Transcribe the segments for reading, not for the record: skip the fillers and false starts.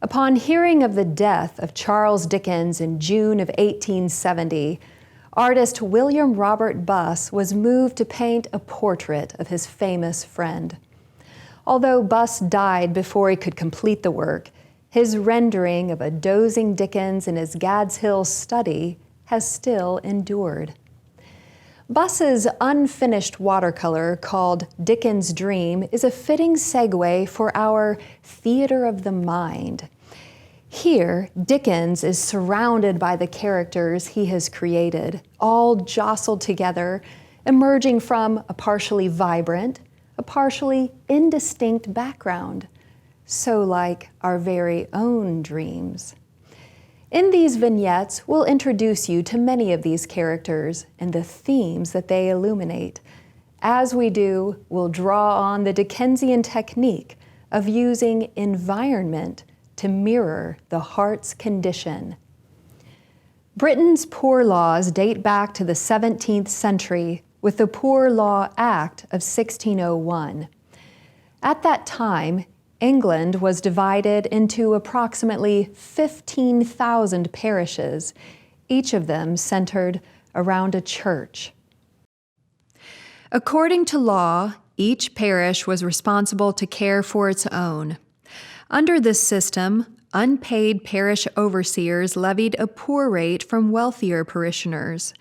Upon hearing of the death of Charles Dickens in June of 1870, artist William Robert Buss was moved to paint a portrait of his famous friend. Although Buss died before he could complete the work, his rendering of a dozing Dickens in his Gad's Hill study has still endured. Buss's unfinished watercolor called Dickens' Dream is a fitting segue for our theater of the mind. Here, Dickens is surrounded by the characters he has created, all jostled together, emerging from a partially vibrant, a partially indistinct background, so like our very own dreams. In these vignettes, we'll introduce you to many of these characters and the themes that they illuminate. As we do, we'll draw on the Dickensian technique of using environment to mirror the heart's condition. Britain's poor laws date back to the 17th century with the Poor Law Act of 1601. At that time, England was divided into approximately 15,000 parishes, each of them centered around a church. According to law, each parish was responsible to care for its own. Under this system, unpaid parish overseers levied a poor rate from wealthier parishioners.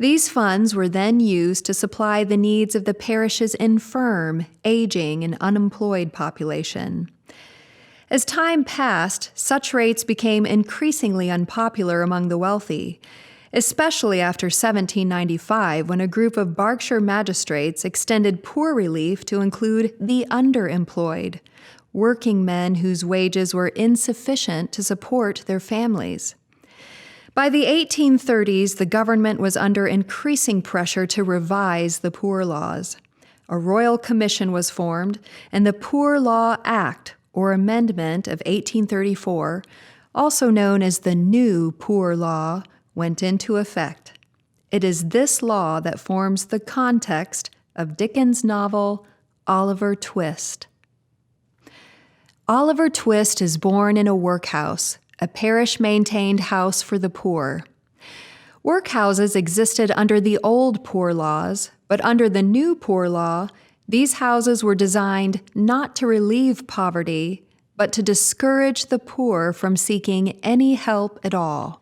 These funds were then used to supply the needs of the parish's infirm, aging, and unemployed population. As time passed, such rates became increasingly unpopular among the wealthy, especially after 1795, when a group of Berkshire magistrates extended poor relief to include the underemployed, working men whose wages were insufficient to support their families. By the 1830s, the government was under increasing pressure to revise the poor laws. A royal commission was formed, and the Poor Law Act, or Amendment of 1834, also known as the New Poor Law, went into effect. It is this law that forms the context of Dickens' novel Oliver Twist. Oliver Twist is born in a workhouse, a parish-maintained house for the poor. Workhouses existed under the old poor laws, but under the new poor law, these houses were designed not to relieve poverty, but to discourage the poor from seeking any help at all.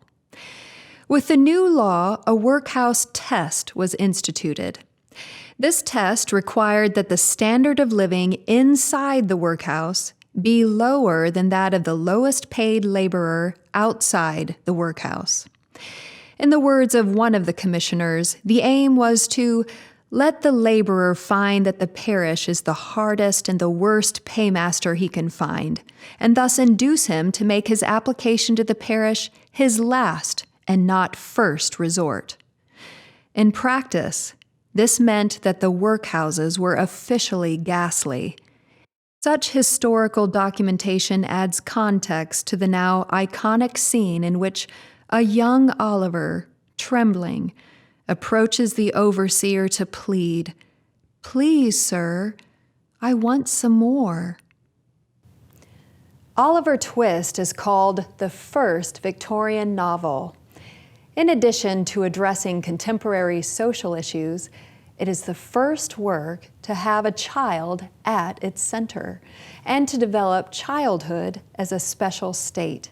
With the new law, a workhouse test was instituted. This test required that the standard of living inside the workhouse be lower than that of the lowest paid laborer outside the workhouse. In the words of one of the commissioners, the aim was to let the laborer find that the parish is the hardest and the worst paymaster he can find, and thus induce him to make his application to the parish his last and not first resort. In practice, this meant that the workhouses were officially ghastly. Such historical documentation adds context to the now iconic scene in which a young Oliver, trembling, approaches the overseer to plead, "Please, sir, I want some more." Oliver Twist is called the first Victorian novel. In addition to addressing contemporary social issues, it is the first work to have a child at its center and to develop childhood as a special state.